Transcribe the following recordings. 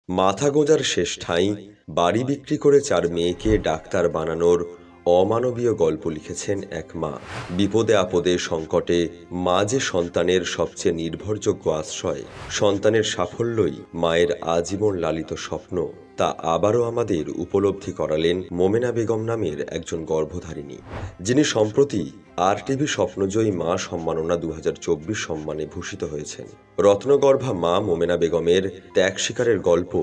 মাথা গোঁজার শেষ ঠাঁই বাড়ি বিক্রি করে 4 মেয়েকে ডাক্তার বানানোর অমানবীয় গল্প লিখেছেন এক মা। বিপদে আপদে সংকটে মা যে সন্তানের সবচেয়ে নির্ভরযোগ্য আশ্রয়, সন্তানের সাফল্যই মায়ের আজীবন লালিত স্বপ্ন, তা আবারও আমাদের উপলব্ধি করালেন মোমেনা বেগম নামের একজন গর্ভধারিণী, যিনি সম্প্রতি RTV স্বপ্নজয়ী মা সম্মাননা 2024 সম্মানে ভূষিত হয়েছেন। রত্নগর্ভা মা মোমেনা বেগমের ত্যাগ শিকারের গল্প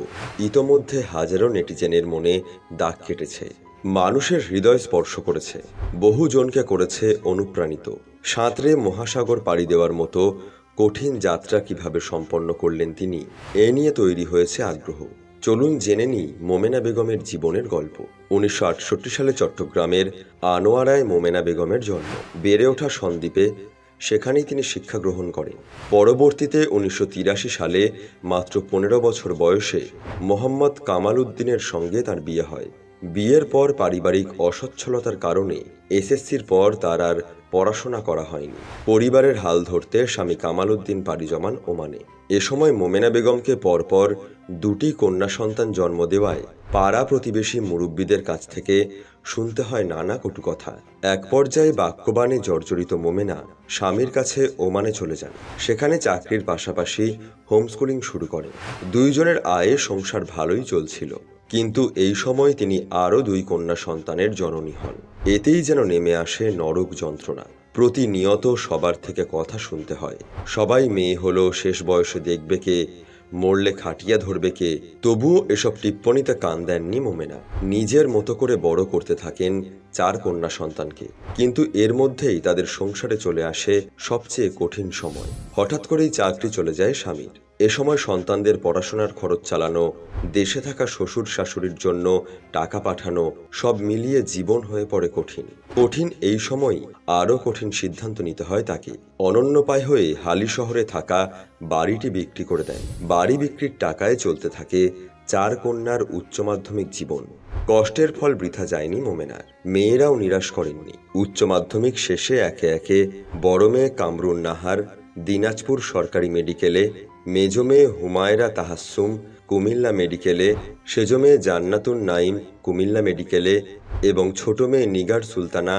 ইতোমধ্যে হাজারো নেটিজেনের মনে দাগ কেটেছে, মানুষের হৃদয় স্পর্শ করেছে, বহু জনকে করেছে অনুপ্রাণিত। সাঁতরে মহাসাগর পাড়ি দেওয়ার মতো কঠিন যাত্রা কিভাবে সম্পন্ন করলেন তিনি, এ নিয়ে তৈরি হয়েছে আগ্রহ। চলুন জেনে নিই মোমেনা বেগমের জীবনের গল্প। 1968 সালে চট্টগ্রামের আনোয়ারায় মোমেনা বেগমের জন্ম। বেড়ে ওঠা সন্দ্বীপে, সেখানেই তিনি শিক্ষা গ্রহণ করেন। পরবর্তীতে 1983 সালে মাত্র 15 বছর বয়সে মোহাম্মদ কামাল উদ্দিনের সঙ্গে তার বিয়ে হয়। বিয়ের পর পারিবারিক অসচ্ছলতার কারণে SSCর পর তার আর পড়াশোনা করা হয়নি। পরিবারের হাল ধরতে স্বামী কামাল উদ্দিন পাড়ি জমান ওমানে। এ সময় মোমেনা বেগমকে পরপর 2টি কন্যা সন্তান জন্ম দেওয়ায় পাড়া প্রতিবেশী মুরব্বীদের কাছ থেকে শুনতে হয় নানা কটু কথা। এক পর্যায়ে বাক্যবাণে জর্জরিত মোমেনা স্বামীর কাছে ওমানে চলে যান। সেখানে চাকরির পাশাপাশি হোমস্কুলিং শুরু করেন। দুইজনের আয়ে সংসার ভালোই চলছিল, কিন্তু এই সময় তিনি আরও 2 কন্যা সন্তানের জননী হন। এতেই যেন নেমে আসে নরক যন্ত্রণা। প্রতিনিয়ত সবার থেকে কথা শুনতে হয়, সবাই মেয়ে হলো, শেষ বয়সে দেখবে কে, মরলে খাটিয়া ধরবে কে। তবুও এসব টিপ্পণীতে কান দেননি মোমেনা। নিজের মতো করে বড় করতে থাকেন 4 কন্যা সন্তানকে। কিন্তু এর মধ্যেই তাদের সংসারে চলে আসে সবচেয়ে কঠিন সময়। হঠাৎ করেই চাকরি চলে যায় স্বামীর। এ সময় সন্তানদের পড়াশোনার খরচ চালানো, দেশে থাকা শ্বশুর শাশুড়ির জন্য টাকা পাঠানো, সব মিলিয়ে জীবন হয়ে পড়ে কঠিন। এই সময়ই আরও কঠিন সিদ্ধান্ত নিতে হয় তাকে। অনন্যপায় হয়ে হালি শহরে থাকা বাড়িটি বিক্রি করে দেন। বাড়ি বিক্রির টাকায় চলতে থাকে 4 কন্যার উচ্চ মাধ্যমিক জীবন। কষ্টের ফল বৃথা যায়নি মোমেনার। মেয়েরাও নিরাশ করেননি। উচ্চ মাধ্যমিক শেষে একে একে বড় মেয়ে কামরুন নাহার দিনাজপুর সরকারি মেডিকেলে, মেজো মেয়ে হুমায়রা তাহাসসুম কুমিল্লা মেডিকেলে, সেজো মেয়ে জান্নাতুন নাইম কুমিল্লা মেডিকেলে এবং ছোট মেয়ে নিগার সুলতানা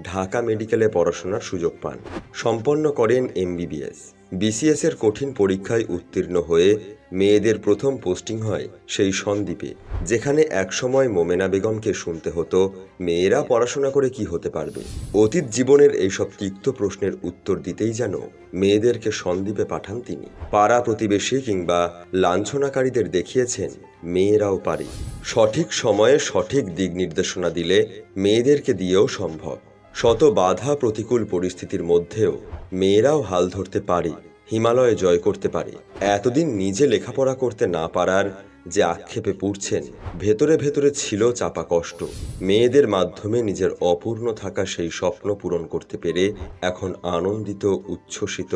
ঢাকা মেডিকেলে পড়াশোনার সুযোগ পান। সম্পন্ন করেন MBBS। BCS এর কঠিন পরীক্ষায় উত্তীর্ণ হয়ে মেয়েদের প্রথম পোস্টিং হয় সেই সন্দ্বীপে, যেখানে একসময় মোমেনা বেগমকে শুনতে হতো মেয়েরা পড়াশোনা করে কি হতে পারবে। অতীত জীবনের এইসব তিক্ত প্রশ্নের উত্তর দিতেই যেন মেয়েদেরকে সন্দ্বীপে পাঠান তিনি। পাড়া প্রতিবেশী কিংবা লাঞ্ছনাকারীদের দেখিয়েছেন মেয়েরাও পারে। সঠিক সময়ে সঠিক দিক নির্দেশনা দিলে মেয়েদেরকে দিয়েও সম্ভব। শত বাধা প্রতিকূল পরিস্থিতির মধ্যেও মেয়েরাও হাল ধরতে পারে, হিমালয়ে জয় করতে পারে। এতদিন নিজে লেখাপড়া করতে না পারার যে আক্ষেপে পুড়ছেন, ভেতরে ভেতরে ছিল চাপা কষ্ট। মেয়েদের মাধ্যমে নিজের অপূর্ণ থাকা সেই স্বপ্ন পূরণ করতে পেরে এখন আনন্দিত, উচ্ছ্বসিত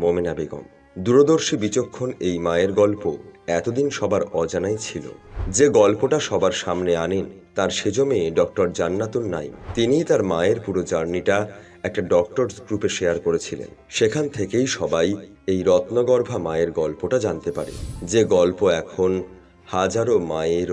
মোমেনা বেগম। দূরদর্শী বিচক্ষণ এই মায়ের গল্প এতদিন সবার অজানাই ছিল। যে গল্পটা সবার সামনে আনেন তার সেজো মেয়ে ডক্টর জান্নাতুন নাইম। তিনিই তার মায়ের পুরো জার্নিটা একটা ডক্টরস গ্রুপে শেয়ার করেছিলেন। সেখান থেকেই সবাই এই রত্নগর্ভা মায়ের গল্পটা জানতে পারে, যে গল্প এখন হাজারো মায়ের